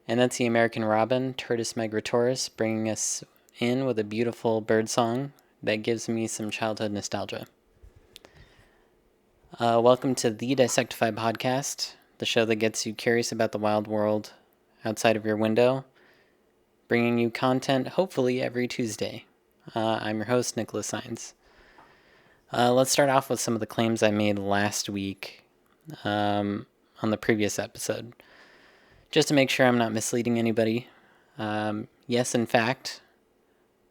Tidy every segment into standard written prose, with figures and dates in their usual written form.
And that's the American robin, Turdus migratorius, bringing us in with a beautiful bird song that gives me some childhood nostalgia. Welcome to the Dissectify podcast, the show that gets you curious about the wild world outside of your window, bringing you content hopefully every Tuesday. I'm your host, Nicholas Saenz. Let's start off with some of the claims I made last week on the previous episode. Just to make sure I'm not misleading anybody, yes, in fact,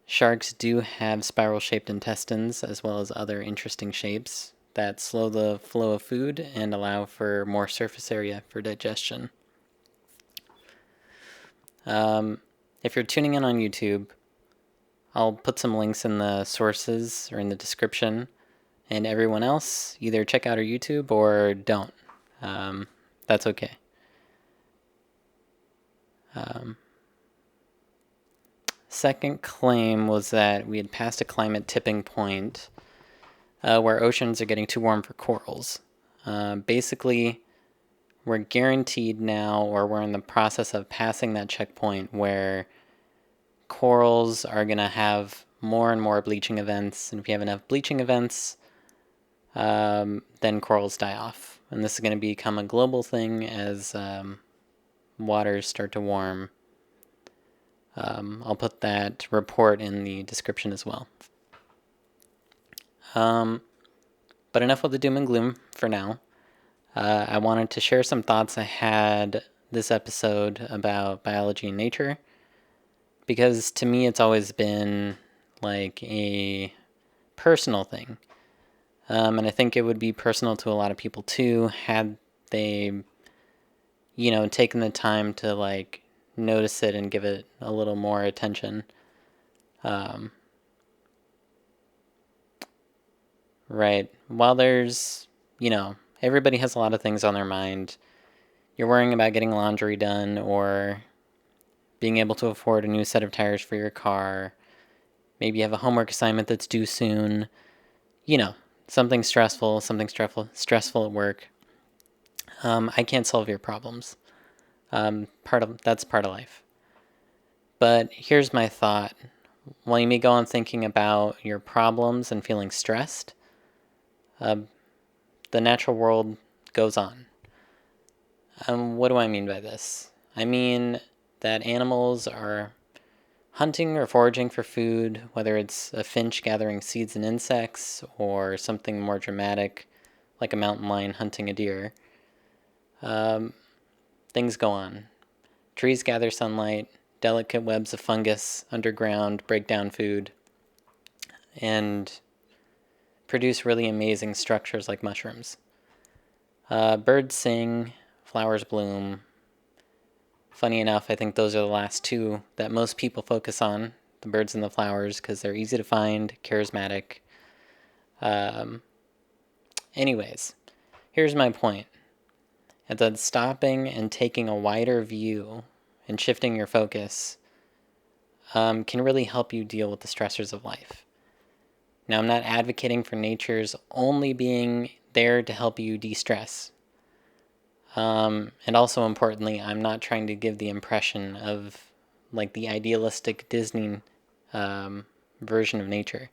sharks do have spiral-shaped intestines as well as other interesting shapes that slow the flow of food and allow for more surface area for digestion. If you're tuning in on YouTube, I'll put some links in the sources or in the description, and everyone else, either check out our YouTube or don't. That's okay. Second claim was that we had passed a climate tipping point where oceans are getting too warm for corals. Basically, we're guaranteed now, or we're in the process of passing that checkpoint where corals are going to have more and more bleaching events. And if you have enough bleaching events, then corals die off. And this is going to become a global thing as waters start to warm. I'll put that report in the description as well. But enough with the doom and gloom for now. I wanted to share some thoughts I had this episode about biology and nature, because to me it's always been like a personal thing. And I think it would be personal to a lot of people too, had they, taken the time to like notice it and give it a little more attention. Right. While there's, everybody has a lot of things on their mind. You're worrying about getting laundry done or being able to afford a new set of tires for your car. Maybe you have a homework assignment that's due soon. Something stressful at work. I can't solve your problems. That's part of life. But here's my thought. While you may go on thinking about your problems and feeling stressed, the natural world goes on. What do I mean by this? I mean that animals are hunting or foraging for food, whether it's a finch gathering seeds and insects or something more dramatic like a mountain lion hunting a deer. Things go on. Trees gather sunlight, delicate webs of fungus underground break down food, and produce really amazing structures like mushrooms. Birds sing, flowers bloom. Funny enough, I think those are the last two that most people focus on, the birds and the flowers, because they're easy to find, charismatic. Anyways, here's my point. Is that stopping and taking a wider view and shifting your focus can really help you deal with the stressors of life. Now, I'm not advocating for nature's only being there to help you de-stress. And also importantly, I'm not trying to give the impression of like the idealistic Disney version of nature.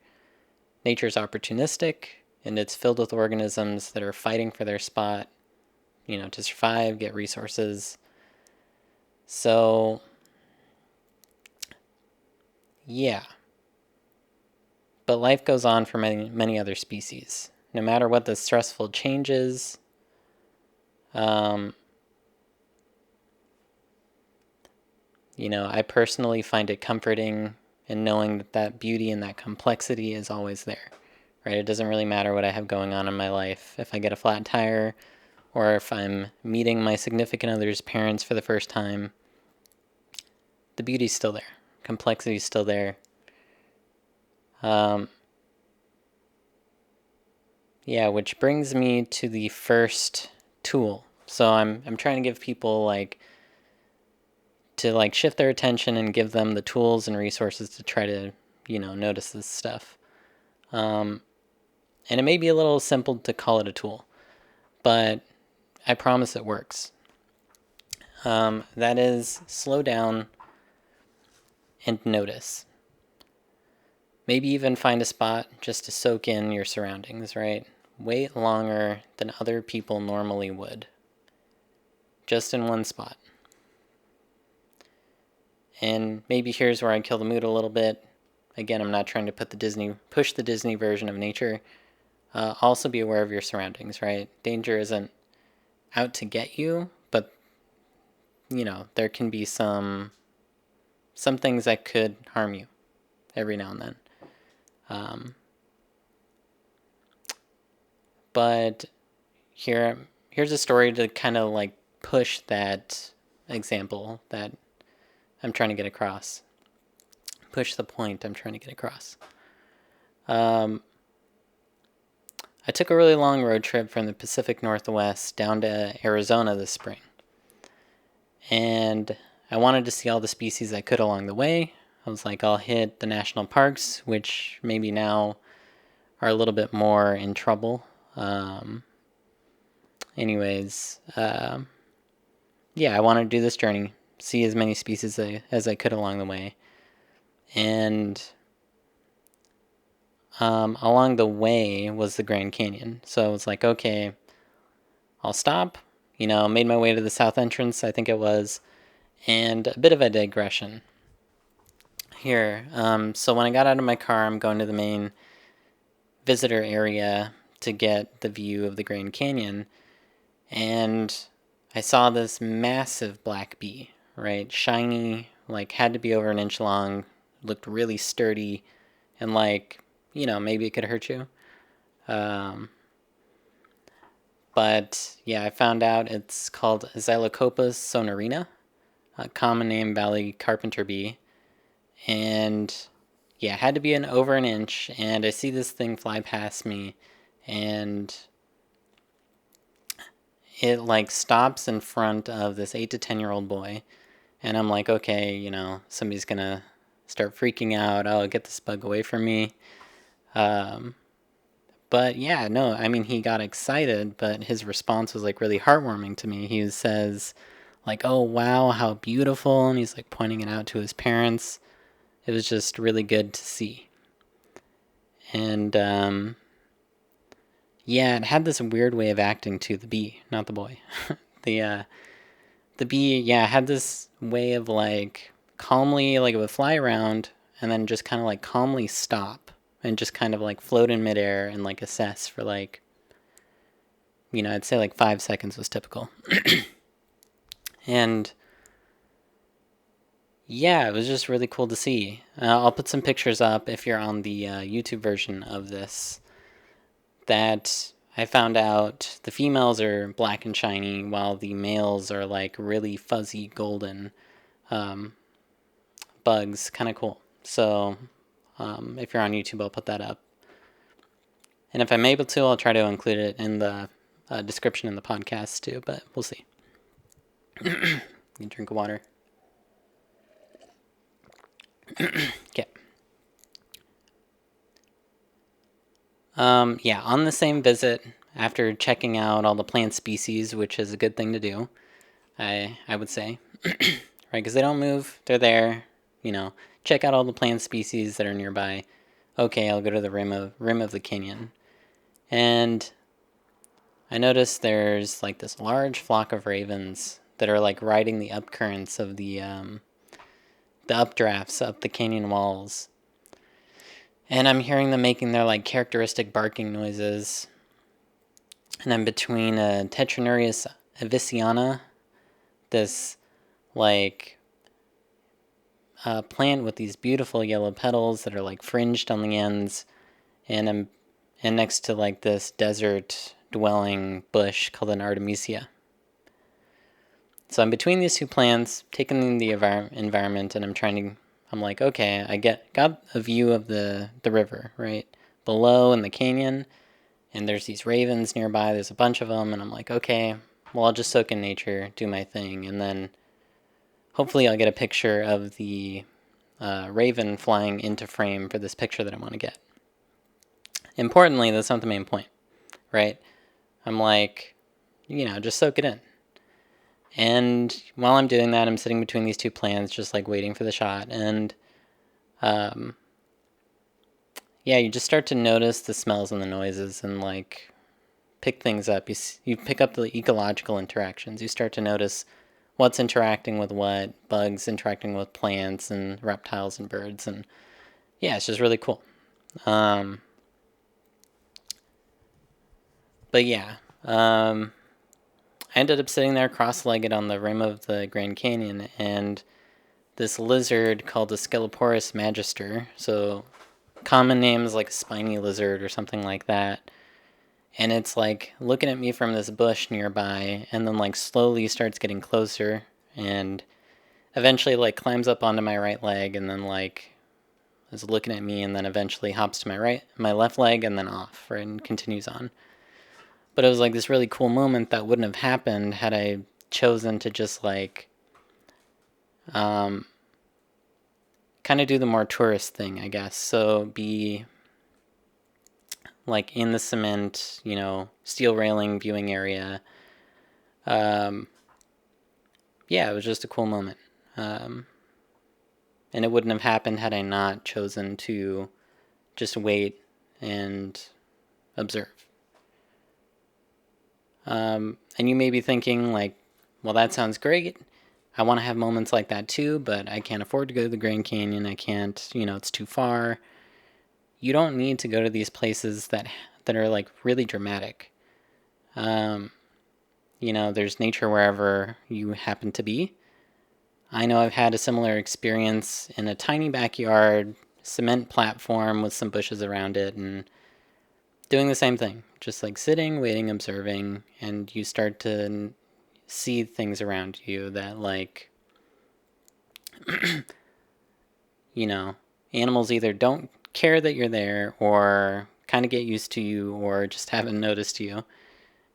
Nature's opportunistic, and it's filled with organisms that are fighting for their spot, to survive, get resources. So, yeah. But life goes on for many other species. No matter what the stressful change is, I personally find it comforting in knowing that beauty and that complexity is always there, right? It doesn't really matter what I have going on in my life. If I get a flat tire, or if I'm meeting my significant other's parents for the first time, the beauty's still there. Complexity's still there. Which brings me to the first tool. So I'm trying to give people to shift their attention and give them the tools and resources to try to, notice this stuff. And it may be a little simple to call it a tool, but I promise it works. That is slow down and notice. Maybe even find a spot just to soak in your surroundings, right? Wait longer than other people normally would. Just in one spot. And maybe here's where I kill the mood a little bit. Again, I'm not trying to push the Disney version of nature. Also be aware of your surroundings, right? Danger isn't out to get you, but there can be some things that could harm you every now and then. But here's a story to kind of like push that example that I'm trying to get across. Push the point I'm trying to get across. I took a really long road trip from the Pacific Northwest down to Arizona this spring. And I wanted to see all the species I could along the way. I was like, I'll hit the national parks, which maybe now are a little bit more in trouble. Yeah, I wanted to do this journey, see as many species as I could along the way. And along the way was the Grand Canyon. So I was like, okay, I'll stop. Made my way to the south entrance, I think it was, and a bit of a digression here. So when I got out of my car, I'm going to the main visitor area to get the view of the Grand Canyon, and I saw this massive black bee, right? Shiny, like had to be over an inch long, looked really sturdy, and like, maybe it could hurt you. But yeah, I found out it's called Xylocopa sonorina, a common name valley carpenter bee. And yeah, it had to be over an inch, and I see this thing fly past me, and it like stops in front of this 8 to 10-year-old boy, and I'm like, okay, somebody's gonna start freaking out. Oh, get this bug away from me. But yeah, no, I mean, he got excited, but his response was like really heartwarming to me. He says like, oh wow, how beautiful, and he's like pointing it out to his parents. It was just really good to see. And yeah, it had this weird way of acting to the bee, not the boy. The bee, yeah, had this way of like calmly, like it would fly around and then just kind of like calmly stop and just kind of like float in midair and like assess for like, I'd say like 5 seconds was typical. And yeah, it was just really cool to see. I'll put some pictures up if you're on the YouTube version of this. That I found out the females are black and shiny while the males are like really fuzzy golden bugs. Kind of cool. So if you're on YouTube, I'll put that up. And if I'm able to, I'll try to include it in the description in the podcast too, but we'll see. You drink of water. Okay. Yeah, on the same visit, after checking out all the plant species, which is a good thing to do, I would say, right? Because they don't move, they're there. Check out all the plant species that are nearby. Okay, I'll go to the rim of the canyon, and I noticed there's like this large flock of ravens that are like riding the upcurrents of the updrafts up the canyon walls. And I'm hearing them making their like characteristic barking noises. And I'm between a Tetraneuris ivesiana, this like plant with these beautiful yellow petals that are like fringed on the ends, and next to like this desert dwelling bush called an artemisia. So I'm between these two plants, taking in the environment, and I'm like, okay, I got a view of the river, right? Below in the canyon, and there's these ravens nearby, there's a bunch of them, and I'm like, okay, well, I'll just soak in nature, do my thing, and then hopefully I'll get a picture of the raven flying into frame for this picture that I want to get. Importantly, that's not the main point, right? I'm like, just soak it in. And while I'm doing that, I'm sitting between these two plants, just like waiting for the shot. And yeah, you just start to notice the smells and the noises and like pick things up. You pick up the ecological interactions. You start to notice what's interacting with what, bugs interacting with plants and reptiles and birds. And yeah, it's just really cool. But yeah, I ended up sitting there cross-legged on the rim of the Grand Canyon, and this lizard called the Sceloporus magister, so common name is like a spiny lizard or something like that, and it's like looking at me from this bush nearby, and then like slowly starts getting closer, and eventually like climbs up onto my right leg, and then like is looking at me, and then eventually hops to my left leg, and then off, right, and continues on. But it was like this really cool moment that wouldn't have happened had I chosen to just like kind of do the more tourist thing, I guess. So be like in the cement, steel railing viewing area. Yeah, it was just a cool moment. And it wouldn't have happened had I not chosen to just wait and observe. And you may be thinking, like, well, that sounds great. I want to have moments like that too, but I can't afford to go to the Grand Canyon. I can't, it's too far. You don't need to go to these places that are like really dramatic. There's nature wherever you happen to be. I know I've had a similar experience in a tiny backyard, cement platform with some bushes around it, and doing the same thing. Just like sitting, waiting, observing, and you start to see things around you that like, animals either don't care that you're there or kind of get used to you or just haven't noticed you.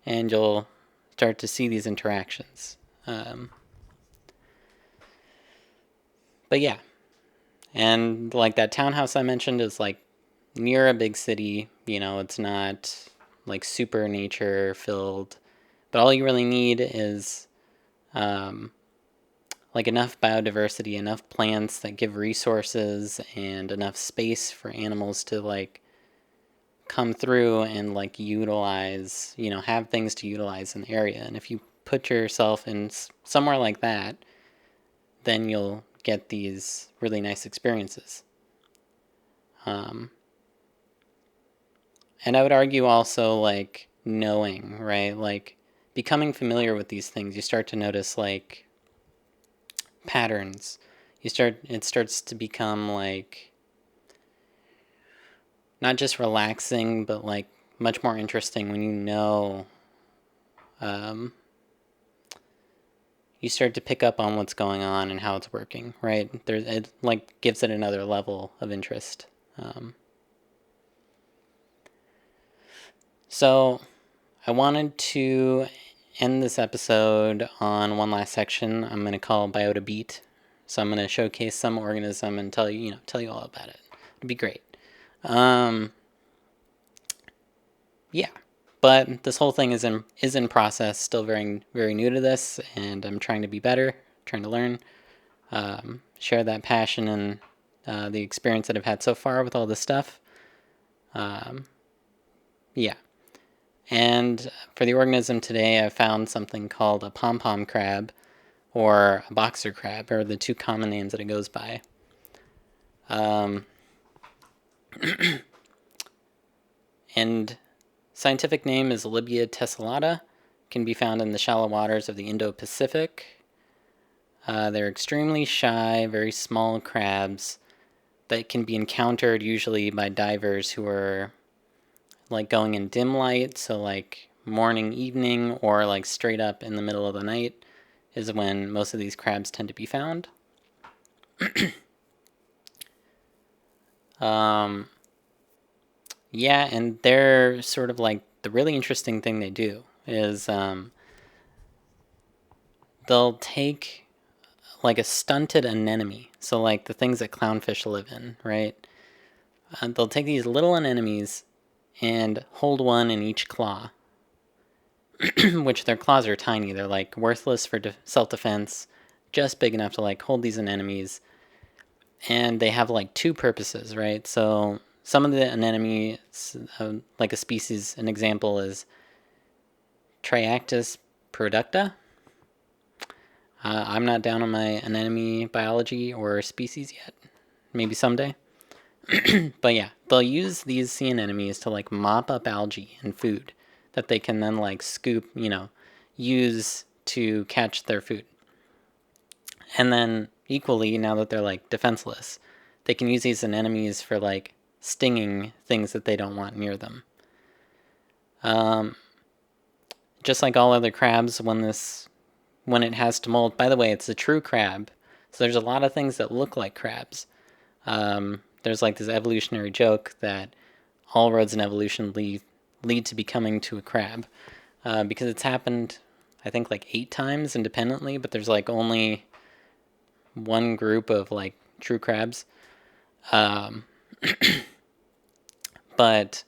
And you'll start to see these interactions. But yeah. And like that townhouse I mentioned is like near a big city. It's not like super nature filled. But all you really need is like enough biodiversity, enough plants that give resources, and enough space for animals to like come through and like utilize, have things to utilize in the area. And if you put yourself in somewhere like that, then you'll get these really nice experiences. And I would argue also like knowing, right? Like becoming familiar with these things, you start to notice like patterns. It starts to become like not just relaxing, but like much more interesting when you start to pick up on what's going on and how it's working, right? It like gives it another level of interest. So I wanted to end this episode on one last section I'm going to call Biota Beat. So I'm going to showcase some organism and tell you all about it. It'd be great. Yeah. But this whole thing is in process, still very, very new to this, and I'm trying to be better, trying to learn, share that passion and the experience that I've had so far with all this stuff. Yeah. And for the organism today, I found something called a pom-pom crab or a boxer crab, are the two common names that it goes by. And scientific name is Lybia tessellata. Can be found in the shallow waters of the Indo-Pacific. They're extremely shy, very small crabs that can be encountered usually by divers who are like going in dim light, so like morning, evening, or like straight up in the middle of the night is when most of these crabs tend to be found. Yeah, and they're sort of like the really interesting thing they do is they'll take like a stunted anemone, so like the things that clownfish live in, right? They'll take these little anemones and hold one in each claw. which their claws are tiny. They're like worthless for self-defense, just big enough to like hold these anemones. And they have like two purposes, right? So some of the anemones, like a species, an example is Triactis producta. I'm not down on my anemone biology or species yet. Maybe someday. But yeah, they'll use these sea anemones to like mop up algae and food that they can then like scoop, use to catch their food. And then equally, now that they're like defenseless, they can use these anemones for like stinging things that they don't want near them. Just like all other crabs, when it has to molt. By the way, it's a true crab, so there's a lot of things that look like crabs. There's like this evolutionary joke that all roads in evolution lead to becoming to a crab, because it's happened, I think, like 8 times independently, but there's like only one group of like true crabs. But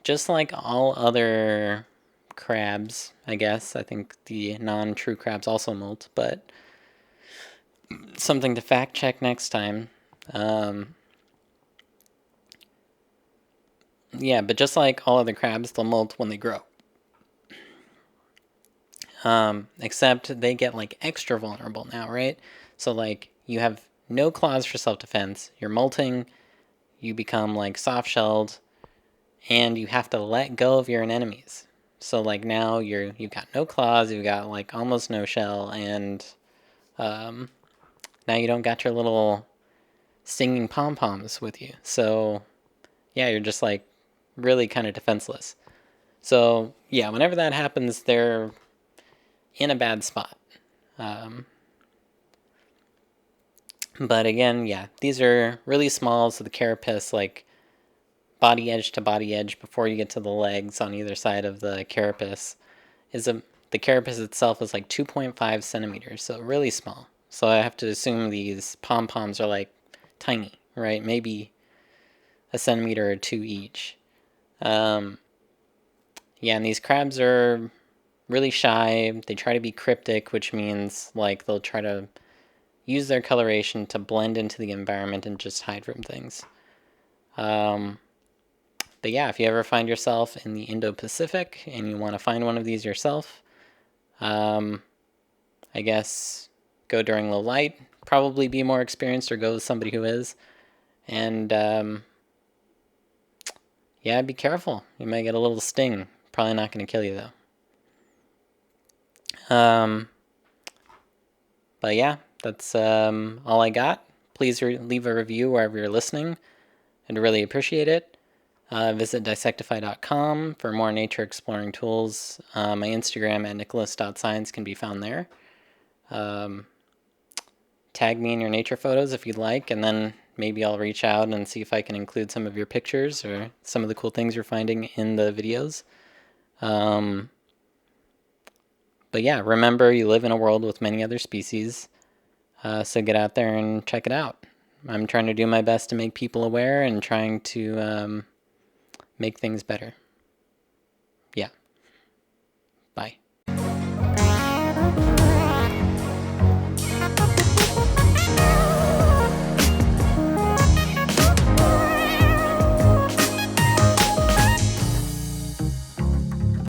just like all other crabs, I guess, I think the non-true crabs also molt, but something to fact check next time. Yeah, but just like all other crabs, they'll molt when they grow. Except they get like extra vulnerable now, right? So like you have no claws for self-defense, you're molting, you become like soft-shelled, and you have to let go of your anemones. So like now you've got no claws, you've got like almost no shell, and now you don't got your little stinging pom-poms with you. So yeah, you're just like really kind of defenseless. So yeah, whenever that happens, they're in a bad spot. But again, yeah, these are really small, so the carapace, like body edge to body edge before you get to the legs on either side of the carapace, the carapace itself is like 2.5 centimeters, so really small. So I have to assume these pom-poms are like tiny, right? Maybe a centimeter or 2 each. Yeah, and these crabs are really shy. They try to be cryptic, which means like they'll try to use their coloration to blend into the environment and just hide from things. But yeah, if you ever find yourself in the Indo-Pacific and you want to find one of these yourself, I guess go during low light, probably be more experienced, or go with somebody who is. And yeah, be careful. You might get a little sting. Probably not going to kill you though. But yeah, that's all I got. Please leave a review wherever you're listening. I'd really appreciate it. Visit dissectify.com for more nature exploring tools. My Instagram at nicholas.science can be found there. Tag me in your nature photos if you'd like, and then maybe I'll reach out and see if I can include some of your pictures or some of the cool things you're finding in the videos. But yeah, remember, you live in a world with many other species, so get out there and check it out. I'm trying to do my best to make people aware and trying to make things better. Yeah. Bye.